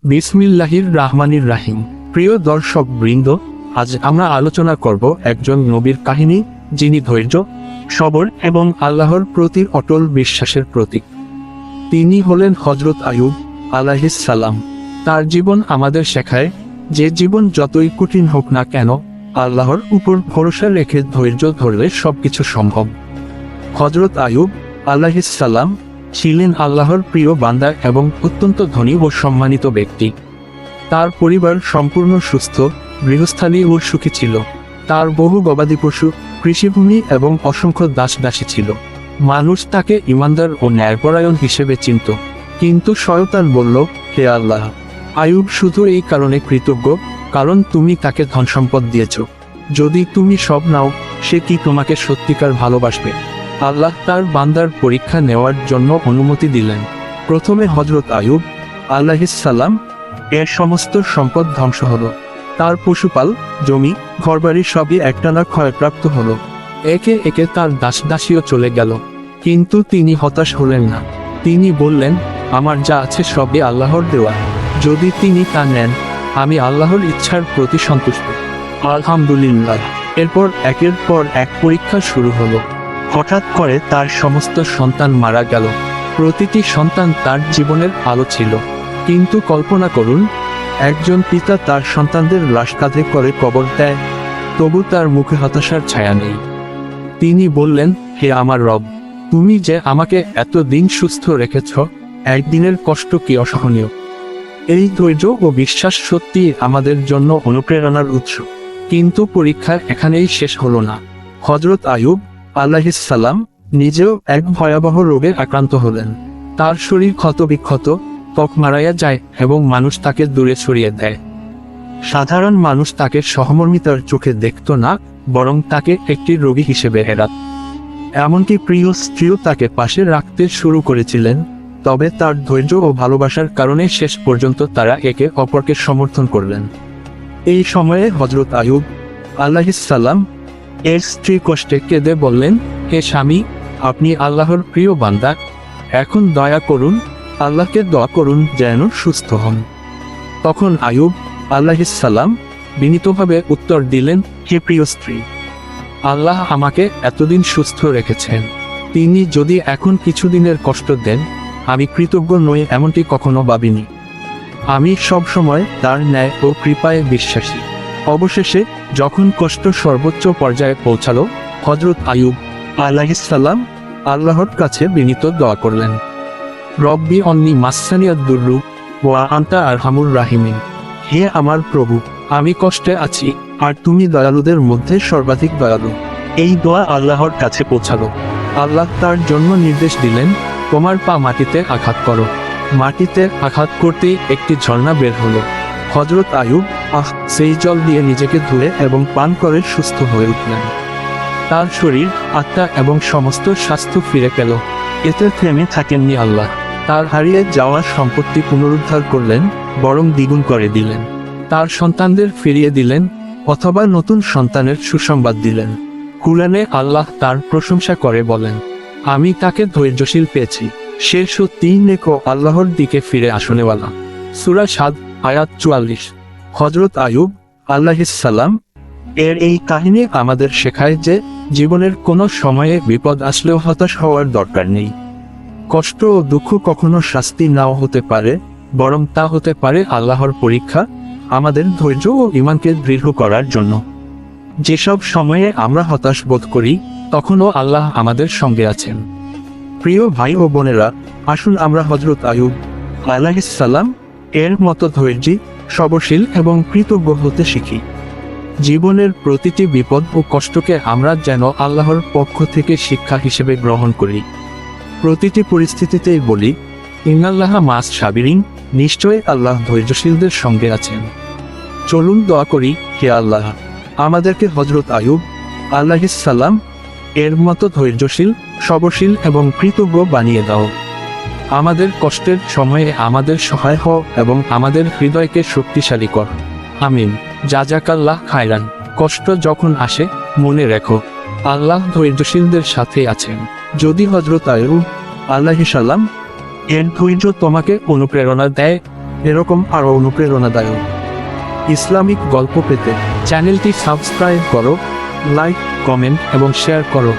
বিসমিল্লাহির রাহমানির রাহিম। প্রিয় দর্শক বৃন্দ, আজ আমরা আলোচনা করব একজন নবীর কাহিনী, যিনি ধৈর্য, সবর এবং আল্লাহর প্রতি অটল বিশ্বাসের প্রতীক। তিনি হলেন হযরত আইয়ুব আলাইহিস সালাম। তার জীবন আমাদের শেখায় যে জীবন যতই কঠিন হোক না কেন, আল্লাহর উপর ভরসা রেখে ধৈর্য ধরলে সবকিছু সম্ভব। হযরত আইয়ুব আলাইহিস সালাম ছিলেন আল্লাহর প্রিয় বান্দা এবং অত্যন্ত ধনী ও সম্মানিত ব্যক্তি। তার পরিবার সম্পূর্ণ সুস্থ, গৃহস্থালী ও সুখী ছিল। তার বহু গবাদি পশু, কৃষিভূমি এবং অসংখ্য দাস-দাসী ছিল। মানুষ তাকে ঈমানদার ও ন্যায়পরায়ণ হিসেবে চিনত। কিন্তু শয়তান বলল, হে আল্লাহ, আইয়ুব শুধু এই কারণে কৃতজ্ঞ কারণ তুমি তাকে ধনসম্পদ দিয়েছ। যদি তুমি সব নাও, সে কি তোমাকে সত্যিকার ভালোবাসবে? আল্লাহ তার বান্দার পরীক্ষা নেওয়ার জন্য অনুমতি দিলেন। প্রথমে হযরত আইয়ুব আলাইহিস সালাম এর সমস্ত সম্পদ ধ্বংস হলো। তার পশুপাল, জমি, ঘরবাড়ি সবই একটানা ক্ষয়প্রাপ্ত হলো। একে একে তার দাস-দাসীও চলে গেল। কিন্তু তিনি হতাশ হলেন না। তিনি বললেন, আমার যা আছে সবই আল্লাহর দেওয়া। যদি তিনি তা নেন, আমি আল্লাহর ইচ্ছার প্রতি সন্তুষ্ট। আলহামদুলিল্লাহ। এরপর একের পর এক পরীক্ষা শুরু হলো। হঠাৎ করে তার সমস্ত সন্তান মারা গেল। প্রতিটি সন্তান তার জীবনের আলো ছিল। কিন্তু কল্পনা করুন, একজন পিতা তার সন্তানদের লাশ কাঁধে করে কবর দেয়, তবু তার মুখে হতাশার ছায়া নেই। তিনি বললেন, হে আমার রব, তুমি যে আমাকে এত দিন সুস্থ রেখেছ, একদিনের কষ্ট কি অসহনীয়। এই ধৈর্য ও বিশ্বাস সত্যি আমাদের জন্য অনুপ্রেরণার উৎস। কিন্তু পরীক্ষা এখানেই শেষ হলো না। হযরত আইয়ুব আলাইহিস সালাম নিজেও এক ভয়াবহ রোগে আক্রান্ত হলেন। তার শরীর ক্ষতবিক্ষত, ত্বক মারাইয়া যায় এবং মানুষ তাকে দূরে সরিয়ে দেয়। সাধারণ মানুষ তাকে সহমর্মিতার চোখে দেখত না, বরং তাকে একটি রোগী হিসেবে এড়াত। এমনকি প্রিয় স্ত্রীও তাকে পাশে রাখতে শুরু করেছিলেন। তবে তার ধৈর্য ও ভালোবাসার কারণে শেষ পর্যন্ত তারা একে অপরকে সমর্থন করলেন। এই সময়ে হযরত আইয়ুব আলাইহিস সালাম এর স্ত্রী কষ্টে কেঁদে বললেন, হে স্বামী, আপনি আল্লাহর প্রিয় বান্দা, এখন দয়া করুন, আল্লাহকে দোয়া করুন যেন সুস্থ হন। তখন আইয়ুব আলাইহিস সালাম বিনীতভাবে উত্তর দিলেন, হে প্রিয় স্ত্রী, আল্লাহ আমাকে এতদিন সুস্থ রেখেছেন। তিনি যদি এখন কিছুদিনের কষ্ট দেন, আমি কৃতজ্ঞ নই এমনটি কখনো ভাবিনি। আমি সবসময় তার ন্যায় ও কৃপায় বিশ্বাসী। অবশেষে যখন কষ্ট সর্বোচ্চ পর্যায়ে পৌঁছালো, হযরত আইয়ুব আলাইহিস সালাম আল্লাহর কাছে বিনীত দোয়া করলেন, রব্বি অন্নি মাসসানিয়াদ দুররু ওয়া আনতা আরহামুর রাহিমিন। হে আমার প্রভু, আমি কষ্টে আছি, আর তুমি দয়ালুদের মধ্যে সর্বাধিক দয়ালু। এই দোয়া আল্লাহর কাছে পৌঁছালো। আল্লাহ তার জন্য নির্দেশ দিলেন, তোমার পা মাটিতে আঘাত করো। মাটিতে আঘাত করতেই একটি ঝর্ণা বের হলো। হযরত আইয়ুব সেই জল দিয়ে নিজেকে ধুয়ে এবং পান করে সুস্থ হয়ে উঠলেন। তার শরীর, আত্মা এবং সমস্ত স্বাস্থ্য ফিরে পেল। এতে থেমে থাকেননি আল্লাহ। তার হারিয়ে যাওয়া সম্পত্তি পুনরুদ্ধার করলেন, বরং দ্বিগুণ করে দিলেন। তার সন্তানদের ফিরিয়ে দিলেন, অথবা নতুন সন্তানের সুসংবাদ দিলেন। কুরআনে আল্লাহ তার প্রশংসা করে বলেন, আমি তাকে ধৈর্যশীল পেয়েছি, সে সত্যিই নেক ও আল্লাহর দিকে ফিরে আসনেওয়ালা। সূরা সাদ আয়াত ৪৪। হযরত আইয়ুব আলাইহিস সালাম এর এই কাহিনী আমাদের শেখায় যে জীবনের কোনো সময়ে বিপদ আসলেও হতাশ হওয়ার দরকার নেই। কষ্ট ও দুঃখ কখনো শাস্তি নাও হতে পারে, বরং তা হতে পারে আল্লাহর পরীক্ষা, আমাদের ধৈর্য ও ঈমানকে দৃঢ় করার জন্য। যেসব সময়ে আমরা হতাশ বোধ করি, তখনও আল্লাহ আমাদের সঙ্গে আছেন। প্রিয় ভাই ও বোনেরা, আসুন আমরা হযরত আইয়ুব আলাইহিস সালাম এর মতো ধৈর্যী, সবরশীল এবং কৃতজ্ঞ হতে শিখি। জীবনের প্রতিটি বিপদ ও কষ্টকে আমরা যেন আল্লাহর পক্ষ থেকে শিক্ষা হিসেবে গ্রহণ করি। প্রতিটি পরিস্থিতিতেই বলি, ইন্নাল্লাহা মাস সাবিরিন, নিশ্চয়ই আল্লাহ ধৈর্যশীলদের সঙ্গে আছেন। চলুন দোয়া করি, হে আল্লাহ, আমাদেরকে হযরত আইয়ুব আলাইহিস সালাম এর মতো ধৈর্যশীল, সবরশীল এবং কৃতজ্ঞ বানিয়ে দাও। আমাদের কষ্টের সময়ে আমাদের সহায় হও এবং আমাদের হৃদয়কে শক্তিশালী কর। আমিন। জাযাকাল্লাহ খায়রান। কষ্ট যখন আসে, মনে রেখো, আল্লাহ ধৈর্যশীলদের সাথে আছেন। যদি হযরত আইয়ুব আলাইহিস সালাম এর ধৈর্য তোমাকে অনুপ্রেরণা দেয়, এরকম আরও অনুপ্রেরণাদায়ক ইসলামিক গল্প পেতে চ্যানেলটি সাবস্ক্রাইব করো, লাইক, কমেন্ট এবং শেয়ার করো।